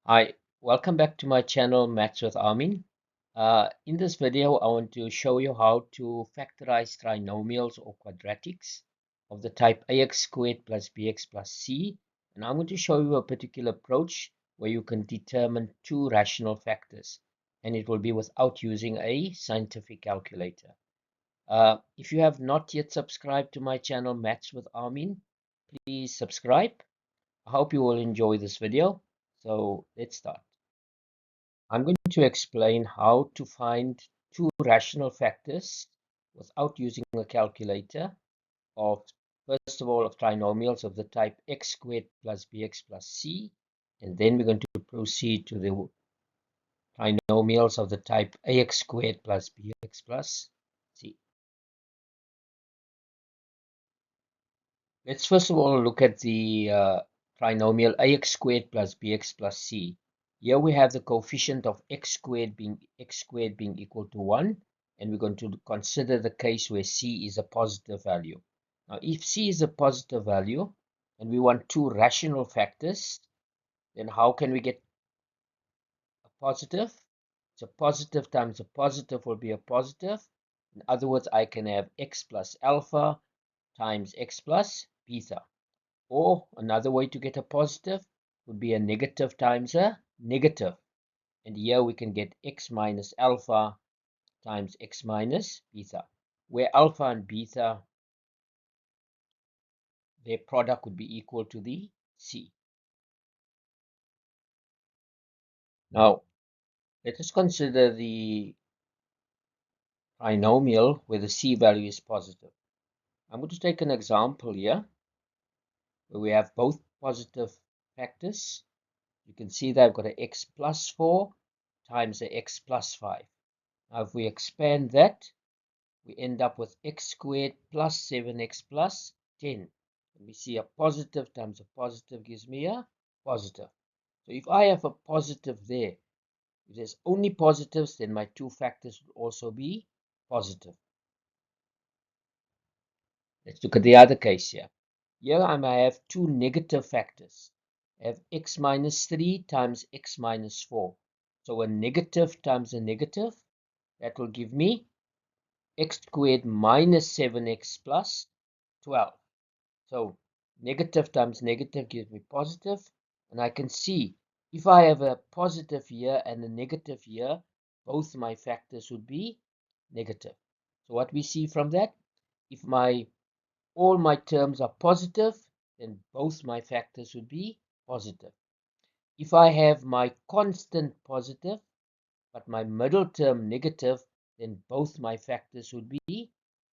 Hi, welcome back to my channel Maths with Armin. In this video, I want to show you how to factorize trinomials or quadratics of the type ax squared plus bx plus c. And I'm going to show you a particular approach where you can determine two rational factors, and it will be without using a scientific calculator. If you have not yet subscribed to my channel Maths with Armin, please subscribe. I hope you will enjoy this video. So let's start. I'm going to explain how to find two rational factors without using a calculator of, first of all, of trinomials of the type x squared plus bx plus c, and then we're going to proceed to the trinomials of the type ax squared plus bx plus c. Let's first of all look at the trinomial ax squared plus bx plus c. Here we have the coefficient of x squared being equal to 1, and we're going to consider the case where c is a positive value. Now, if c is a positive value and we want two rational factors, then how can we get a positive? So positive times a positive will be a positive. In other words, I can have x plus alpha times x plus beta. Or another way to get a positive would be a negative times a negative. And here we can get x minus alpha times x minus beta, where alpha and beta, their product would be equal to the c. Now, let us consider the trinomial where the c value is positive. I'm going to take an example here where we have both positive factors. You can see that I've got an x plus 4 times a x plus 5. Now, if we expand that, we end up with x squared plus 7x plus 10. And we see a positive times a positive gives me a positive. So if I have a positive there, if there's only positives, then my two factors will also be positive. Let's look at the other case here. Here I may have two negative factors. I have x minus 3 times x minus 4. So a negative times a negative, that will give me x squared minus 7x plus 12. So negative times negative gives me positive. And I can see if I have a positive here and a negative here, both my factors would be negative. So what we see from that, if all my terms are positive, then both my factors would be positive. If I have my constant positive, but my middle term negative, then both my factors would be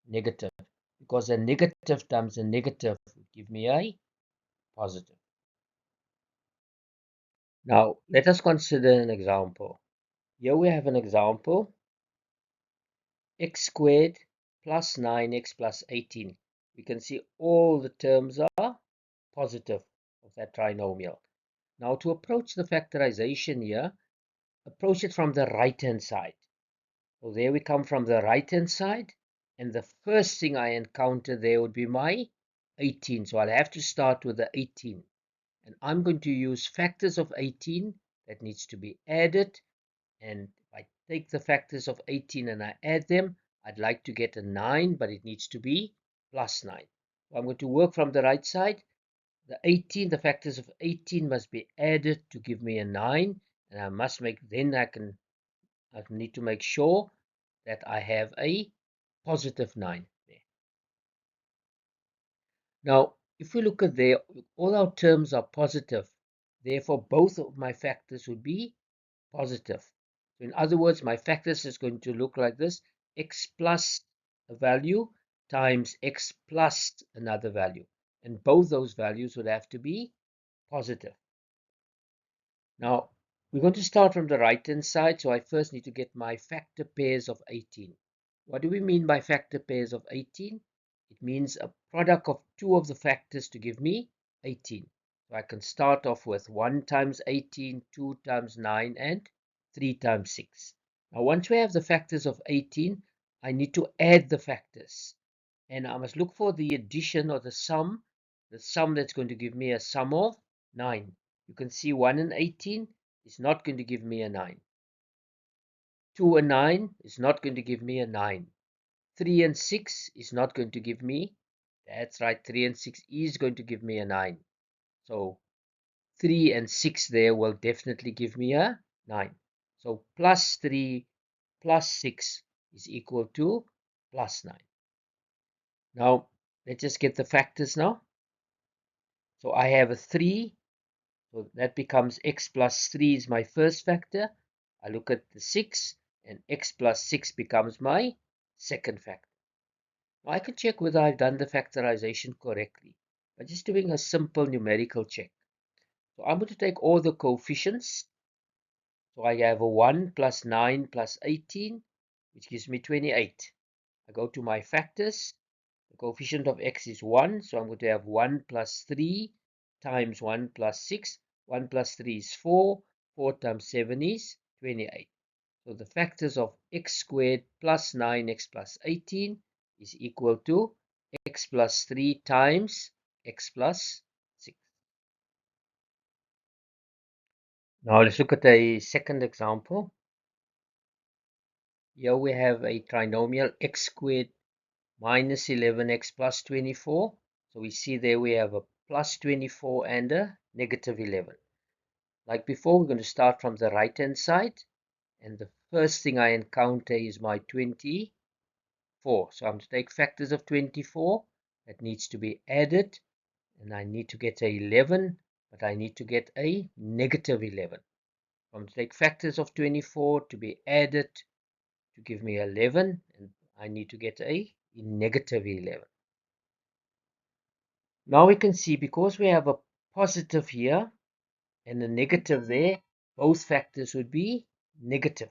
negative, because a negative times a negative would give me a positive. Now, let us consider an example. Here we have an example, x squared plus 9x plus 18. We can see all the terms are positive of that trinomial. Now, to approach the factorization here, approach it from the right-hand side. So there we come from the right-hand side, and the first thing I encounter there would be my 18. So I'll have to start with the 18. And I'm going to use factors of 18 that needs to be added. And if I take the factors of 18 and I add them, I'd like to get a 9, but it needs to be plus 9. So I'm going to work from the right side. The factors of 18 must be added to give me a 9. And I must make, then I need to make sure that I have a positive 9 there. Now, if we look at there, all our terms are positive. Therefore, both of my factors would be positive. So in other words, my factors is going to look like this: x plus a value times x plus another value. And both those values would have to be positive. Now, we're going to start from the right-hand side. So I first need to get my factor pairs of 18. What do we mean by factor pairs of 18? It means a product of two of the factors to give me 18. So I can start off with 1 times 18, 2 times 9, and 3 times 6. Now, once we have the factors of 18, I need to add the factors. And I must look for the addition or the sum that's going to give me a sum of 9. You can see 1 and 18. is not going to give me a 9. 2 and 9 is not going to give me a 9. 3 and 6 is not going to give me, that's right, 3 and 6 is going to give me a 9. So 3 and 6 there will definitely give me a 9. So plus 3 plus 6 is equal to plus 9. Now, let's just get the factors now. So I have a 3, so that becomes x plus 3 is my first factor. I look at the 6, and x plus 6 becomes my second factor. Now I can check whether I've done the factorization correctly by just doing a simple numerical check. So I'm going to take all the coefficients. So I have a 1 plus 9 plus 18, which gives me 28. I go to my factors. The coefficient of x is 1, so I'm going to have 1 plus 3 times 1 plus 6. 1 plus 3 is 4. 4 times 7 is 28. So the factors of x squared plus 9x plus 18 is equal to x plus 3 times x plus 6. Now let's look at a second example. Here we have a trinomial x squared minus 11x plus 24. So we see there we have a plus 24 and a negative 11. Like before, we're going to start from the right hand side, and the first thing I encounter is my 24. So I'm to take factors of 24. That needs to be added, and I need to get a 11, but I need to get a negative 11. So I'm to take factors of 24 to be added to give me 11, and I need to get a negative 11. Now we can see, because we have a positive here and a negative there, both factors would be negative.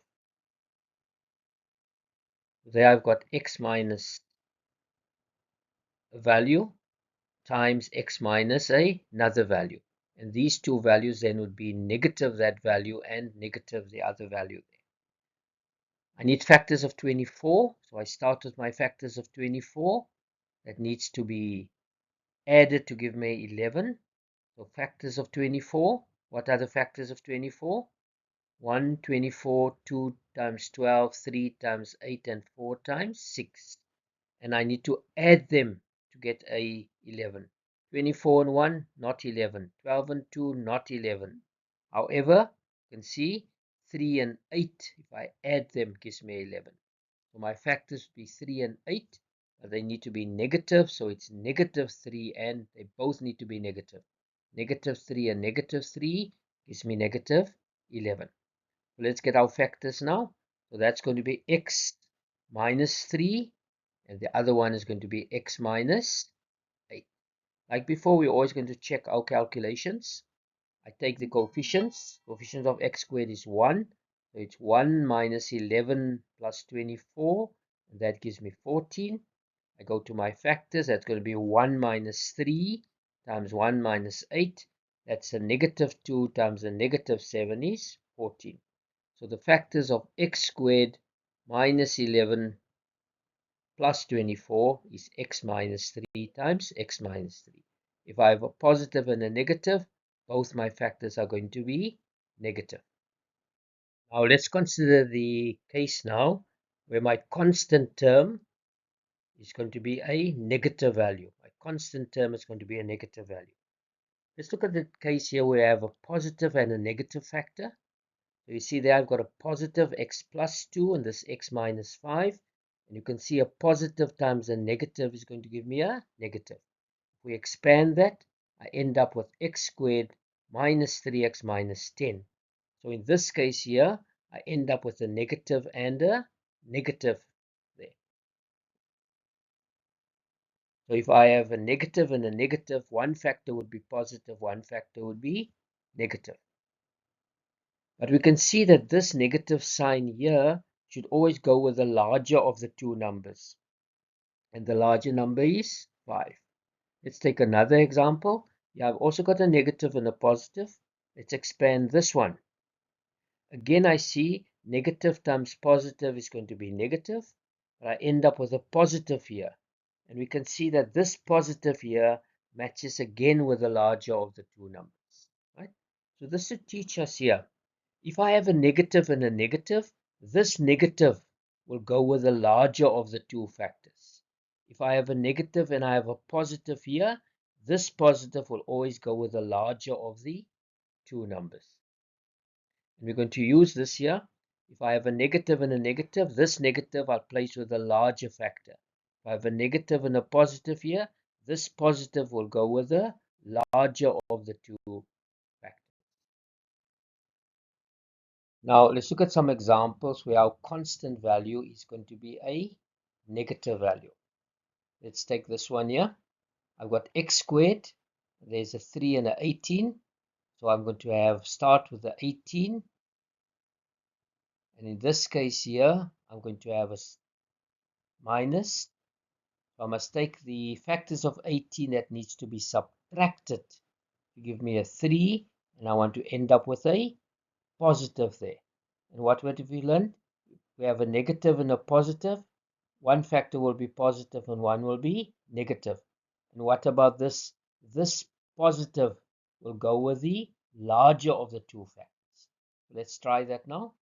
There I've got x minus a value times x minus another value. And these two values then would be negative that value and negative the other value there. I need factors of 24, so I start with my factors of 24. That needs to be added to give me 11. So factors of 24, what are the factors of 24? 1, 24, 2 times 12, 3 times 8, and 4 times 6. And I need to add them to get a 11. 24 and 1, not 11. 12 and 2, not 11. However, you can see 3 and 8, if I add them, gives me 11. So my factors would be 3 and 8. But they need to be negative, so it's negative 3, and they both need to be negative. Negative 3 and negative 3 gives me negative 11. So let's get our factors now. So that's going to be x minus 3, and the other one is going to be x minus 8. Like before, we're always going to check our calculations. I take the coefficients. Coefficient of x squared is 1. So it's 1 minus 11 plus 24, and that gives me 14. I go to my factors. That's going to be 1 minus 3 times 1 minus 8. That's a negative 2 times a negative 7 is 14. So the factors of x squared minus 11 plus 24 is x minus 3 times x minus 3. If I have a positive and a negative, both my factors are going to be negative. Now let's consider the case now where my constant term is going to be a negative value. My constant term is going to be a negative value. Let's look at the case here where I have a positive and a negative factor. So you see there I've got a positive x plus 2 and this x minus 5. And you can see a positive times a negative is going to give me a negative. If we expand that, I end up with x squared minus 3x minus 10. So in this case here, I end up with a negative and a negative there. So if I have a negative and a negative, one factor would be positive, one factor would be negative. But we can see that this negative sign here should always go with the larger of the two numbers. And the larger number is 5. Let's take another example. Yeah, I've also got a negative and a positive. Let's expand this one. Again, I see negative times positive is going to be negative. But I end up with a positive here. And we can see that this positive here matches again with the larger of the two numbers. Right? So this should teach us here If I have a negative and a negative, this negative will go with the larger of the two factors. If I have a negative and I have a positive here, this positive will always go with the larger of the two numbers. And we're going to use this here. If I have a negative and a negative, this negative I'll place with a larger factor. If I have a negative and a positive here, this positive will go with the larger of the two factors. Now let's look at some examples where our constant value is going to be a negative value. Let's take this one here. I've got x squared. There's a 3 and a 18. So I'm going to have start with the 18. And in this case here, I'm going to have a minus. So I must take the factors of 18 that needs to be subtracted to give me a 3. And I want to end up with a positive there. And what have we learned? We have a negative and a positive. One factor will be positive and one will be negative. And what about this? This positive will go with the larger of the two factors. Let's try that now.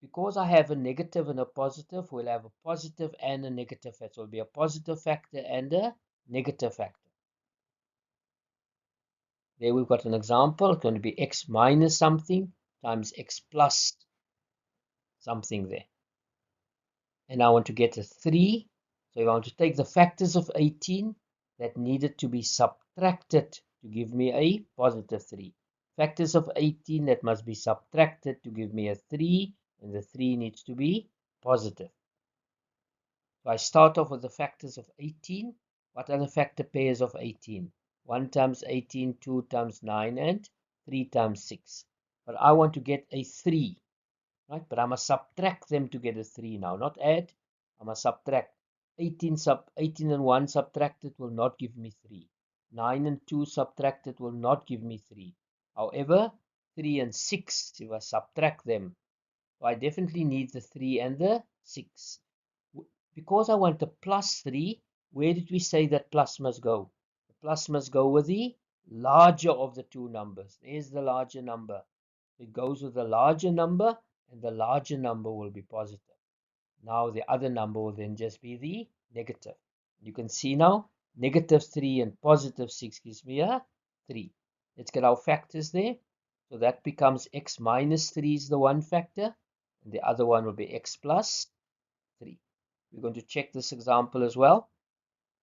Because I have a negative and a positive, we'll have a positive and a negative factor. So it will be a positive factor and a negative factor. There we've got an example. It's going to be x minus something times x plus something there. And I want to get a 3. So if I want to take the factors of 18 that needed to be subtracted to give me a positive 3. Factors of 18 that must be subtracted to give me a 3, and the 3 needs to be positive. So I start off with the factors of 18. What are the factor pairs of 18? 1 times 18, 2 times 9, and 3 times 6. But I want to get a 3. Right? But I must subtract them to get a 3 now, not add. I must subtract. 18 and 1 subtracted will not give me 3. 9 and 2 subtracted will not give me 3. However, 3 and 6, if I subtract them, so I definitely need the 3 and the 6. Because I want a plus 3, where did we say that plus must go? The plus must go with the larger of the two numbers. There's the larger number. It goes with the larger number, and the larger number will be positive. Now the other number will then just be the negative. You can see now, negative 3 and positive 6 gives me a 3. Let's get our factors there. So that becomes x minus 3 is the one factor, and the other one will be x plus 3. We're going to check this example as well.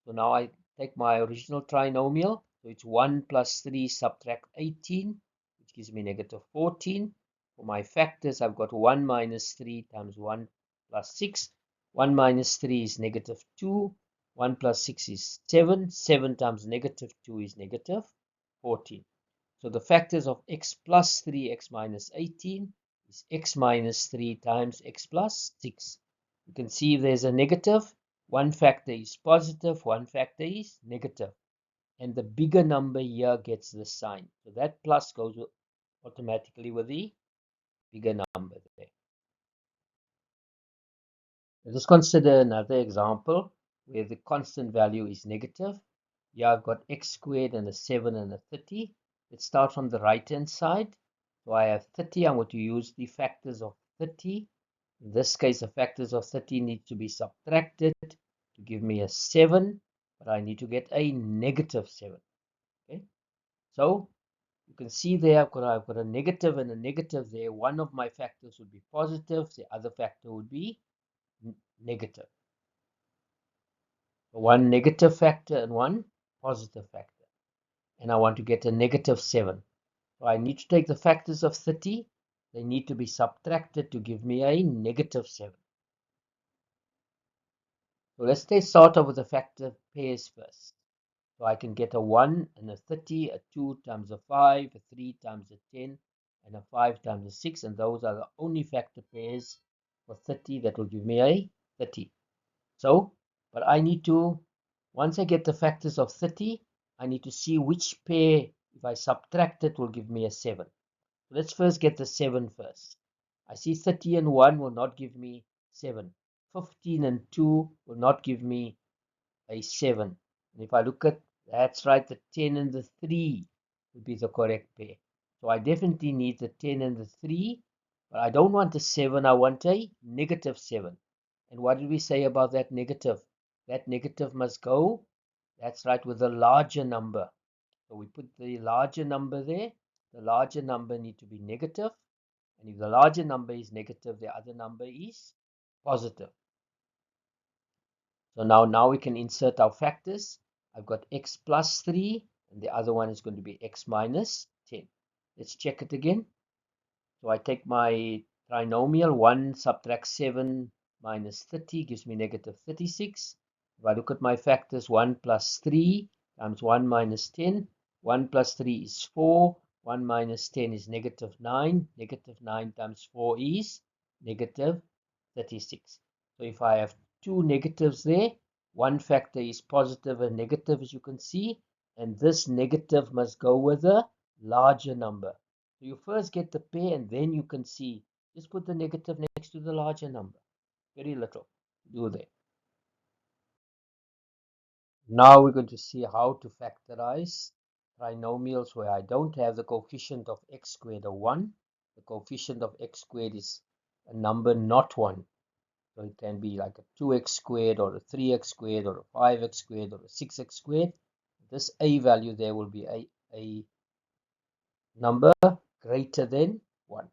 So now I take my original trinomial. So it's 1 plus 3 subtract 18, which gives me negative 14. For my factors, I've got 1 minus 3 times 1 plus 6. 1 minus 3 is negative 2. 1 plus 6 is 7. 7 times negative 2 is negative 14. So the factors of x plus 3, x minus 18 is x minus 3 times x plus 6. You can see if there's a negative, one factor is positive, one factor is negative. And the bigger number here gets the sign. So that plus goes automatically with the bigger number there. Let us consider another example where the constant value is negative. Here I've got x squared and a 7 and a 30. Let's start from the right hand side. So I have 30. I'm going to use the factors of 30. In this case, the factors of 30 need to be subtracted to give me a 7, but I need to get a negative 7. Okay, so you can see there I've got a negative and a negative there. One of my factors would be positive, the other factor would be negative. So one negative factor and one positive factor. And I want to get a negative 7. So I need to take the factors of 30. They need to be subtracted to give me a negative 7. So let's start off with the factor pairs first. So I can get a 1 and a 30, a 2 times a 5, a 3 times a 10, and a 5 times a 6. And those are the only factor pairs for 30 that will give me a 30. So, but I need to, once I get the factors of 30, I need to see which pair, if I subtract it, will give me a 7. So let's first get the 7 first. I see 30 and 1 will not give me 7. 15 and 2 will not give me a 7. And if I look at, that's right, the 10 and the 3 would be the correct pair. So I definitely need the 10 and the 3, but I don't want a 7, I want a negative 7. And what did we say about that negative? That negative must go, that's right, with a larger number. So we put the larger number there. The larger number need to be negative. And if the larger number is negative, the other number is positive. So now we can insert our factors. I've got x plus 3, and the other one is going to be x minus 10. Let's check it again. So I take my trinomial, 1 subtract 7 minus 30 gives me negative 36. If I look at my factors, 1 plus 3 times 1 minus 10. 1 plus 3 is 4. 1 minus 10 is negative 9. Negative 9 times 4 is negative 36. So if I have two negatives there, one factor is positive and negative, as you can see, and this negative must go with a larger number. So you first get the pair, and then you can see, just put the negative next to the larger number. Very little do there. Now we're going to see how to factorize trinomials where I don't have the coefficient of x squared or 1. The coefficient of x squared is a number not 1. So it can be like a 2x squared or a 3x squared or a 5x squared or a 6x squared. This a value there will be a number greater than 1.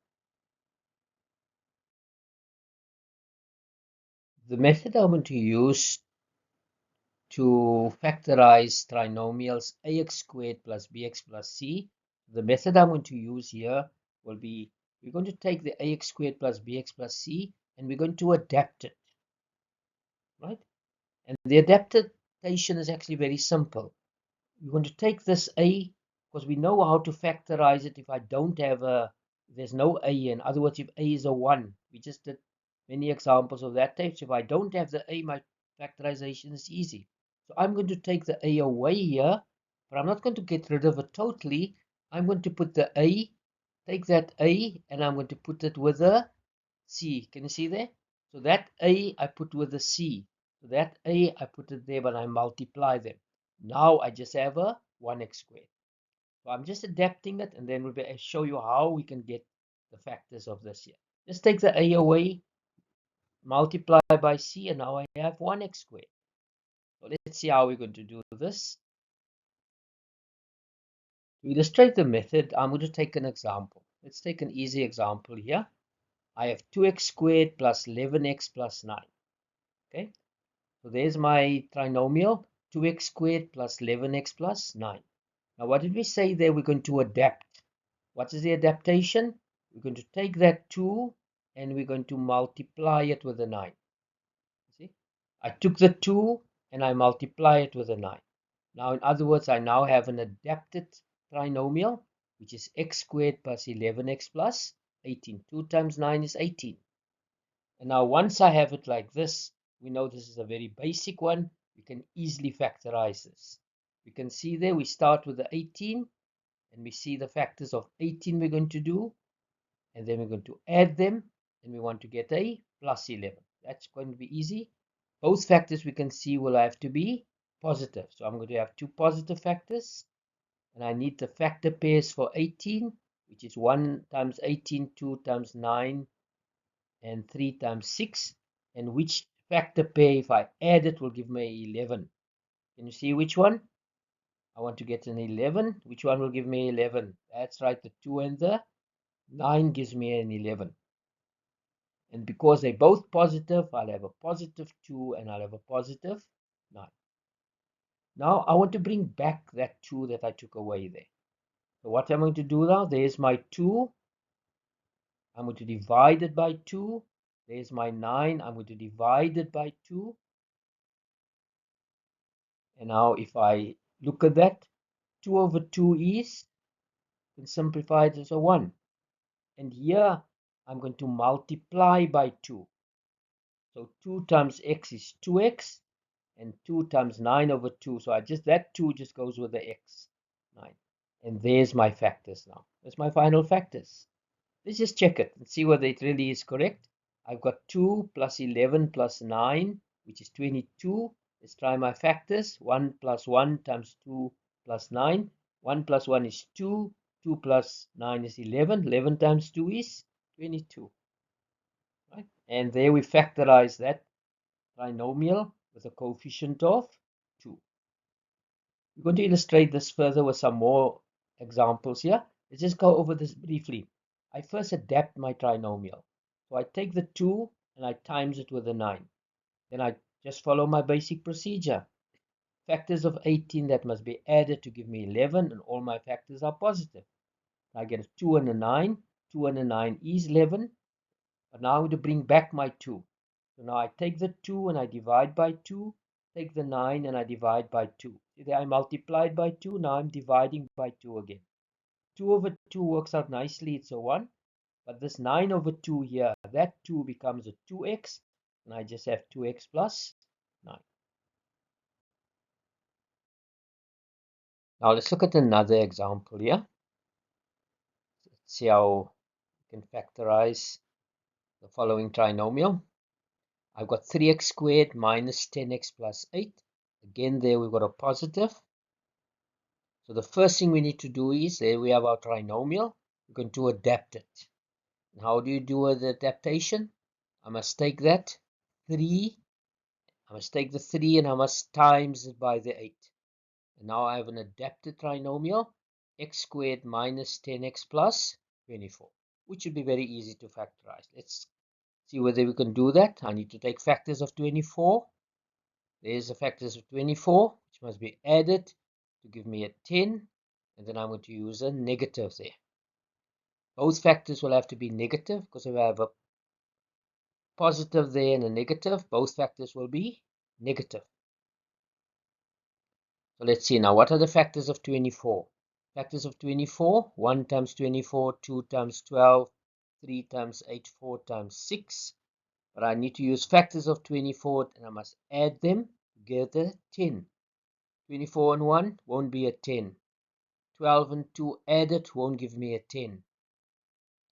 The method I'm going to use to factorize trinomials ax squared plus bx plus c, the method I'm going to use here will be, we're going to take the ax squared plus bx plus c and we're going to adapt it, right? And the adaptation is actually very simple. We're going to take this a, because we know how to factorize it if I don't have there's no a. In other words, if a is a 1, we just did many examples of that type. So if I don't have the a, my factorization is easy. So I'm going to take the a away here, but I'm not going to get rid of it totally. I'm going to put the a, take that a, and I'm going to put it with a c. Can you see there? So that a I put with a c. So that a I put it there, but I multiply them. Now I just have a 1x squared. So I'm just adapting it, and then we'll show you how we can get the factors of this here. Just take the a away, multiply by c, and now I have 1x squared. So let's see how we're going to do this. To illustrate the method, I'm going to take an example. Let's take an easy example here. I have 2x squared plus 11x plus 9. Okay, so there's my trinomial, 2x squared plus 11x plus 9. Now what did we say there? We're going to adapt. What is the adaptation? We're going to take that 2 and we're going to multiply it with a 9. See? I took the 2 and I multiply it with a 9. Now, in other words, I now have an adapted trinomial, which is x squared plus 11x plus 18. 2 times 9 is 18. And now once I have it like this, we know this is a very basic one. We can easily factorize this. We can see there we start with the 18, and we see the factors of 18 we're going to do, and then we're going to add them, and we want to get a plus 11. That's going to be easy. Both factors we can see will have to be positive. So I'm going to have two positive factors, and I need the factor pairs for 18, which is 1 times 18, 2 times 9, and 3 times 6. And which factor pair, if I add it, will give me 11. Can you see which one? I want to get an 11. Which one will give me 11? That's right, the 2 and the 9 gives me an 11. And because they're both positive, I'll have a positive 2 and I'll have a positive 9. Now I want to bring back that 2 that I took away there. So what I'm going to do now, there's my 2. I'm going to divide it by 2. There's my 9. I'm going to divide it by 2. And now if I look at that, 2 over 2 is, you can simplify it as a 1. And here I'm going to multiply by 2. So 2 times x is 2x, and 2 times 9 over 2. So that 2 just goes with the x, 9. And there's my factors now. That's my final factors. Let's just check it and see whether it really is correct. I've got 2 plus 11 plus 9, which is 22. Let's try my factors. 1 plus 1 times 2 plus 9. 1 plus 1 is 2. 2 plus 9 is 11. 11 times 2 is 22. Right? And there we factorize that trinomial with a coefficient of 2. We're going to illustrate this further with some more examples here. Let's just go over this briefly. I first adapt my trinomial. So I take the 2 and I times it with a 9. Then I just follow my basic procedure. Factors of 18 that must be added to give me 11, and all my factors are positive. I get a 2 and a 9. 2 and a 9 is 11. But now I want to bring back my 2. So now I take the 2 and I divide by 2. Take the 9 and I divide by 2. See there, I multiplied by 2. Now I'm dividing by 2 again. 2 over 2 works out nicely. It's a 1. But this 9 over 2 here, that 2 becomes a 2x. And I just have 2x plus 9. Now let's look at another example here. Let's see how we can factorize the following trinomial. I've got 3x squared minus 10x plus 8. Again, there we've got a positive. So the first thing we need to do is, there we have our trinomial. We're going to adapt it. And how do you do the adaptation? I must take that 3. I must take the 3 and I must times it by the 8. And now I have an adapted trinomial, x squared minus 10x plus 24, which should be very easy to factorize. Let's see whether we can do that. I need to take factors of 24. There's the factors of 24, which must be added to give me a 10. And then I'm going to use a negative there. Both factors will have to be negative, because if I have a positive there and a negative, both factors will be negative. So let's see now, what are the factors of 24? Factors of 24, 1 times 24, 2 times 12, 3 times 8, 4 times 6. But I need to use factors of 24 and I must add them together 10. 24 and 1 won't be a 10. 12 and 2 added won't give me a 10.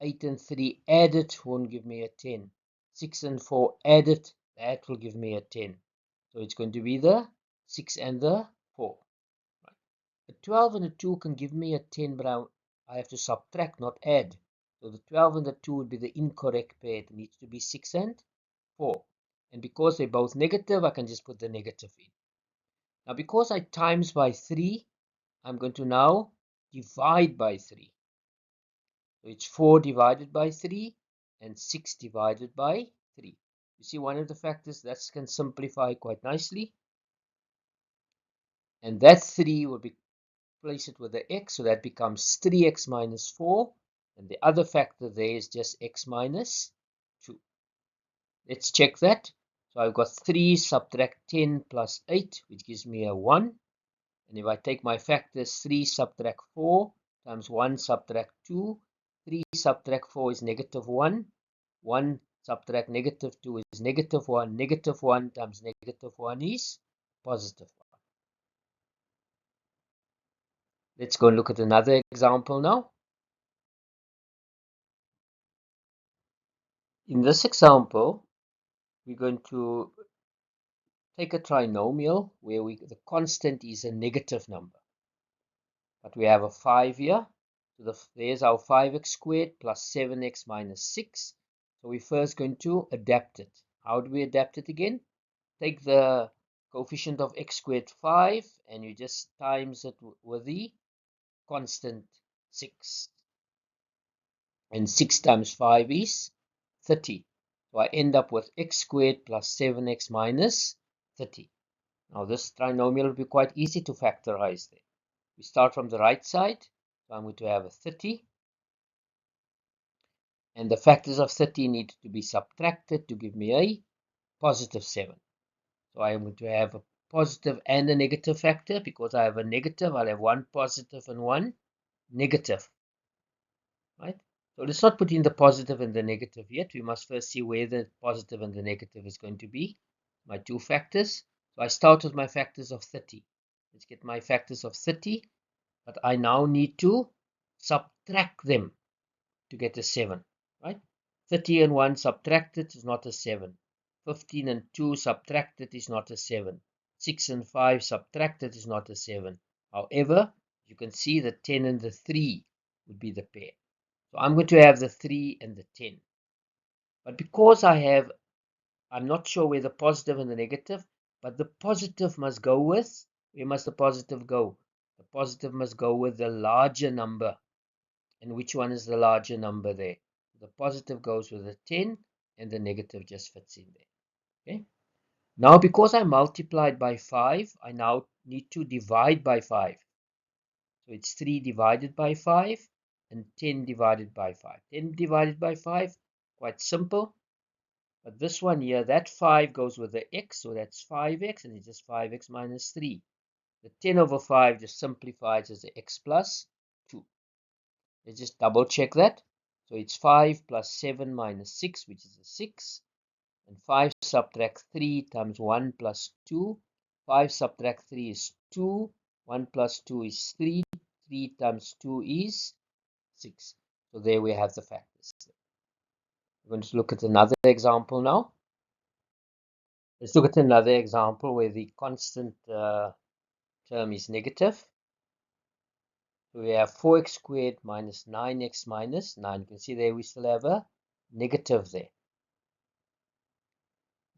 8 and 3 added won't give me a 10. 6 and 4 added, that will give me a 10. So it's going to be the 6 and the 4. A 12 and a 2 can give me a 10, but I have to subtract, not add. So the 12 and the 2 would be the incorrect pair. It needs to be 6 and 4. And because they're both negative, I can just put the negative in. Now, because I times by 3, I'm going to now divide by 3. So it's 4 divided by 3 and 6 divided by 3. You see one of the factors that can simplify quite nicely. And that 3 will be place it with the x, so that becomes 3x minus 4, and the other factor there is just x minus 2. Let's check that. So I've got 3 subtract 10 plus 8, which gives me a 1. And if I take my factors, 3 subtract 4 times 1 subtract 2, 3 subtract 4 is negative 1, 1 subtract negative 2 is negative 1, negative 1 times negative 1 is positive 1. Let's go and look at another example now. In this example, we're going to take a trinomial where the constant is a negative number. But we have a 5 here. So there's our 5x squared plus 7x minus 6. So we're first going to adapt it. How do we adapt it again? Take the coefficient of x squared 5 and you just times it with the constant 6. And 6 times 5 is 30. So I end up with x squared plus 7x minus 30. Now this trinomial will be quite easy to factorize there. We start from the right side. So I'm going to have a 30. And the factors of 30 need to be subtracted to give me a positive 7. So I am going to have a positive and a negative factor. Because I have a negative, I'll have one positive and one negative. Right? So let's not put in the positive and the negative yet. We must first see where the positive and the negative is going to be. My two factors. So I start with my factors of 30. Let's get my factors of 30. But I now need to subtract them to get a 7. Right? 30 and 1 subtracted is not a 7. 15 and 2 subtracted is not a 7. 6 and 5 subtracted is not a 7. However, you can see the 10 and the 3 would be the pair. So I'm going to have the 3 and the 10. But because I'm not sure where the positive and the negative, but the positive must go with, where must the positive go? The positive must go with the larger number. And which one is the larger number there? The positive goes with the 10 and the negative just fits in there. Okay. Now, because I multiplied by 5, I now need to divide by 5. So it's 3 divided by 5 and 10 divided by 5. 10 divided by 5, quite simple. But this one here, that 5 goes with the x, so that's 5x, and it's just 5x minus 3. The 10 over 5 just simplifies as the x plus 2. Let's just double check that. So it's 5 plus 7 minus 6, which is a 6. And 5 subtract 3 times 1 plus 2. 5 subtract 3 is 2. 1 plus 2 is 3. 3 times 2 is 6. So there we have the factors. We're going to look at another example now. Let's look at another example where the constant term is negative. So we have 4x squared minus 9x minus 9. You can see there we still have a negative there.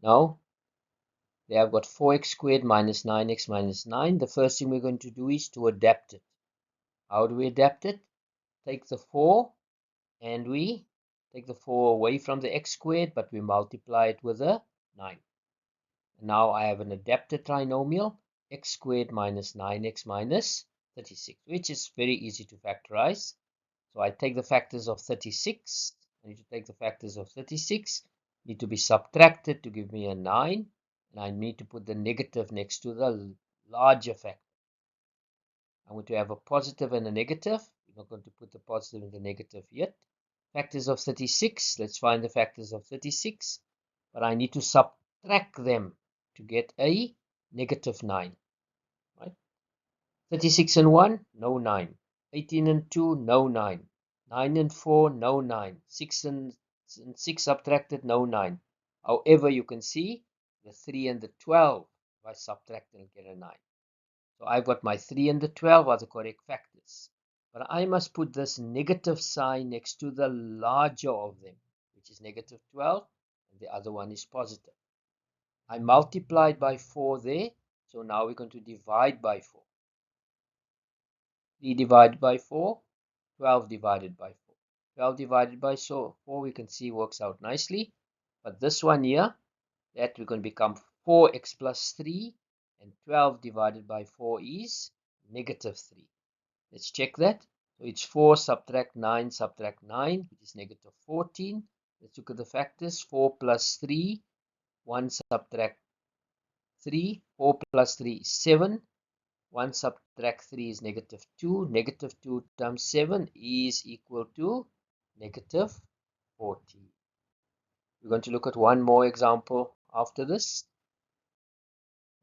Now, there I've got 4x squared minus 9x minus 9. The first thing we're going to do is to adapt it. How do we adapt it? Take the 4 and we take the 4 away from the x squared, but we multiply it with a 9. Now I have an adapted trinomial, x squared minus 9x minus 36, which is very easy to factorize. So I take the factors of 36. I need to take the factors of 36, need to be subtracted to give me a 9. And I need to put the negative next to the larger factor. I'm going to have a positive and a negative. We're not going to put the positive and the negative yet. Factors of 36. Let's find the factors of 36. But I need to subtract them to get a negative 9. Right? 36 and 1, no 9. 18 and 2, no 9. 9 and 4, no 9. 6 and 6 subtracted, no 9. However, you can see the 3 and the 12. If I subtract, I'll get a 9. So I've got my 3 and the 12 are the correct factors. But I must put this negative sign next to the larger of them, which is negative 12, and the other one is positive. I multiplied by 4 there, so now we're going to divide by 4. 3 divided by 4, 12 divided by 4. 12 divided by 4, we can see works out nicely. But this one here, that we're going to become 4x plus 3, and 12 divided by 4 is negative 3. Let's check that. So it's 4 subtract 9 subtract 9, which is negative 14. Let's look at the factors. 4 plus 3, 1 subtract 3. 4 plus 3 is 7. 1 subtract 3 is negative 2. Negative 2 times 7 is equal to negative 14. We're going to look at one more example after this.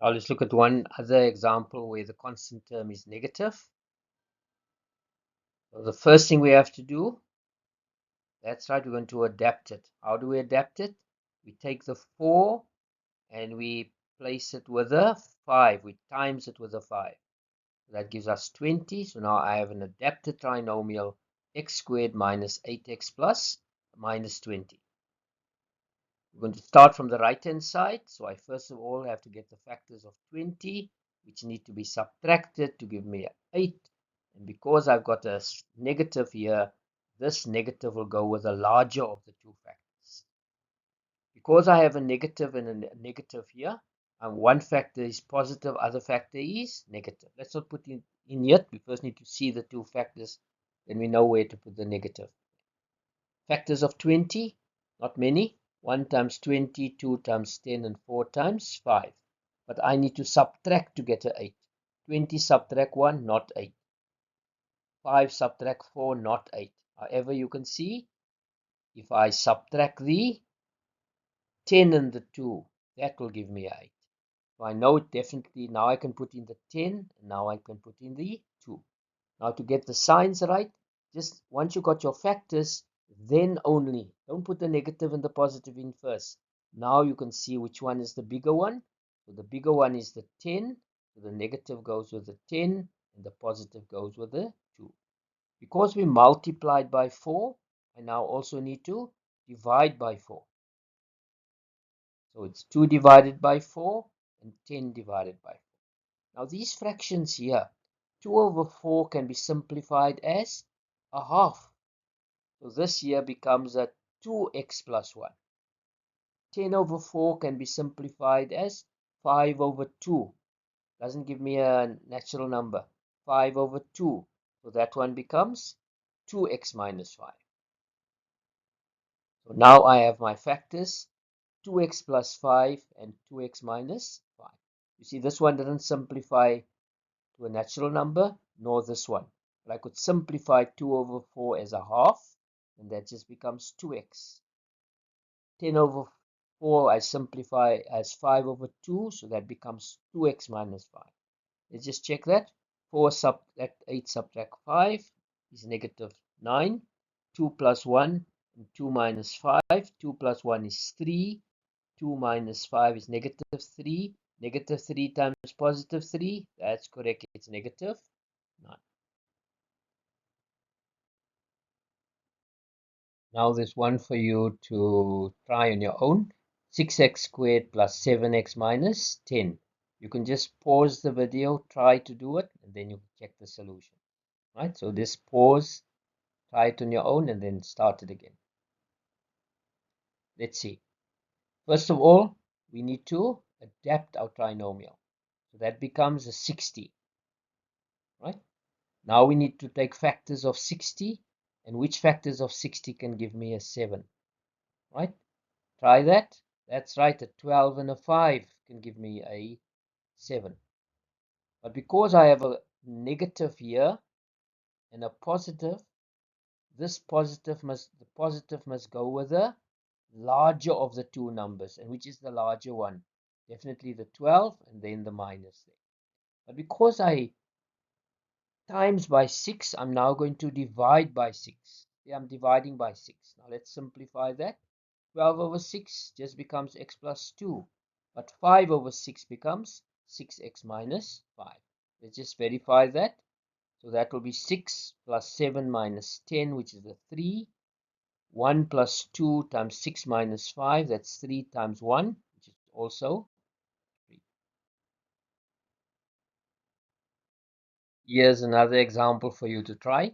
Now let's look at one other example where the constant term is negative. So the first thing we have to do, that's right, we're going to adapt it. How do we adapt it? We take the 4 and we place it with a 5. We times it with a 5. That gives us 20. So now I have an adapted trinomial, x squared minus 8x plus minus 20. We're going to start from the right hand side. So I first of all have to get the factors of 20, which need to be subtracted to give me 8. And because I've got a negative here, this negative will go with the larger of the two factors. Because I have a negative and a negative here, and one factor is positive, other factor is negative. Let's not put in yet. We first need to see the two factors, then we know where to put the negative. Factors of 20, not many. 1 times 20, 2 times 10, and 4 times 5. But I need to subtract to get an 8. 20 subtract 1, not 8. 5 subtract 4, not 8. However, you can see, if I subtract the 10 and the 2, that will give me 8. So I know it definitely. Now I can put in the 10, and now I can put in the 2. Now to get the signs right, just once you got your factors, then only. Don't put the negative and the positive in first. Now you can see which one is the bigger one. So the bigger one is the 10. So the negative goes with the 10, and the positive goes with the 2. Because we multiplied by 4, I now also need to divide by 4. So it's 2 divided by 4 and 10 divided by 4. Now these fractions here, 2 over 4 can be simplified as a half. So this here becomes a 2x plus 1. 10 over 4 can be simplified as 5 over 2. Doesn't give me a natural number. 5 over 2. So that one becomes 2x minus 5. So now I have my factors 2x plus 5 and 2x minus 5. You see, this one didn't simplify to a natural number, nor this one. But I could simplify 2 over 4 as a half, and that just becomes 2x. 10 over 4 I simplify as 5 over 2, so that becomes 2x minus 5. Let's just check that. 4 subtract 8 subtract 5 is negative 9. 2 plus 1 and 2 minus 5. 2 plus 1 is 3. 2 minus 5 is negative 3. Negative 3 times positive 3. That's correct. It's negative 9. Now there's one for you to try on your own. 6x squared plus 7x minus 10. You can just pause the video, try to do it, and then you check the solution. Right? So this pause, try it on your own, and then start it again. Let's see. First of all, we need to adapt our trinomial. So that becomes a 60. Right? Now we need to take factors of 60, and which factors of 60 can give me a 7? Right? Try that. That's right, a 12 and a 5 can give me a 7. But because I have a negative here and a positive, the positive must go with the larger of the two numbers. And which is the larger one? Definitely the 12 and then the minus there. But because I times by 6, I'm now going to divide by 6. Yeah, I'm dividing by 6. Now let's simplify that. 12 over 6 just becomes x plus 2. But 5 over 6 becomes 6x minus 5. Let's just verify that. So that will be 6 plus 7 minus 10, which is the 3. 1 plus 2 times 6 minus 5, that's 3 times 1, which is also 3. Here's another example for you to try.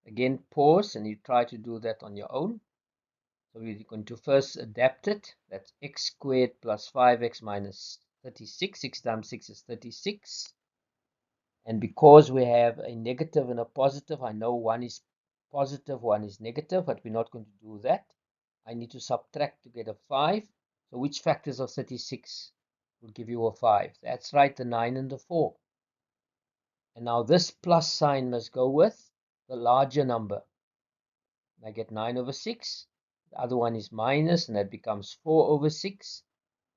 Again, pause and you try to do that on your own. So we're going to first adapt it. That's x squared plus 5x minus 36. 6 times 6 is 36. And because we have a negative and a positive, I know one is positive, one is negative, but we're not going to do that. I need to subtract to get a 5. So which factors of 36 will give you a 5? That's right, the 9 and the 4. And now this plus sign must go with the larger number. I get 9 over 6. The other one is minus, and that becomes 4 over 6.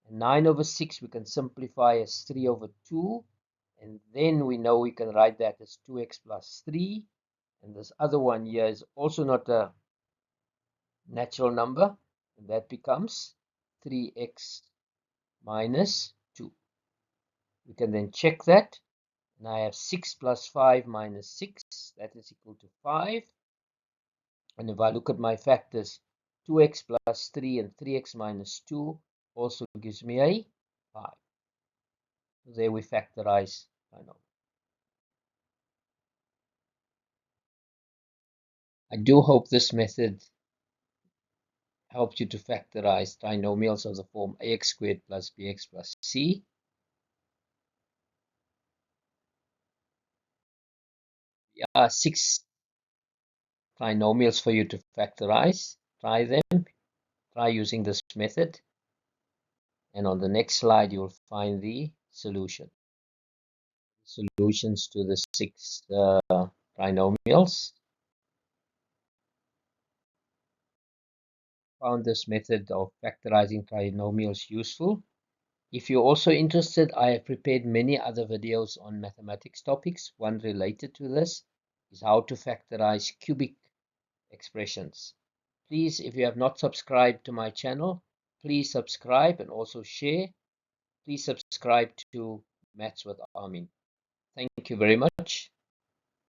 And 9 over 6 we can simplify as 3 over 2. And then we know we can write that as 2x plus 3. And this other one here is also not a natural number. And that becomes 3x minus 2. We can then check that. And I have 6 plus 5 minus 6. That is equal to 5. And if I look at my factors, 2x plus 3 and 3x minus 2 also gives me a 5. So there we factorize. I do hope this method helps you to factorize trinomials of the form ax squared plus bx plus c. There are 6 trinomials for you to factorize. Try them. Try using this method. And on the next slide, you'll find the solution. Solutions to the 6 trinomials. Found this method of factorizing trinomials useful. If you're also interested, I have prepared many other videos on mathematics topics. One related to this is how to factorize cubic expressions. Please, if you have not subscribed to my channel, please subscribe and also share. Please subscribe to Maths with Armin. Thank you very much.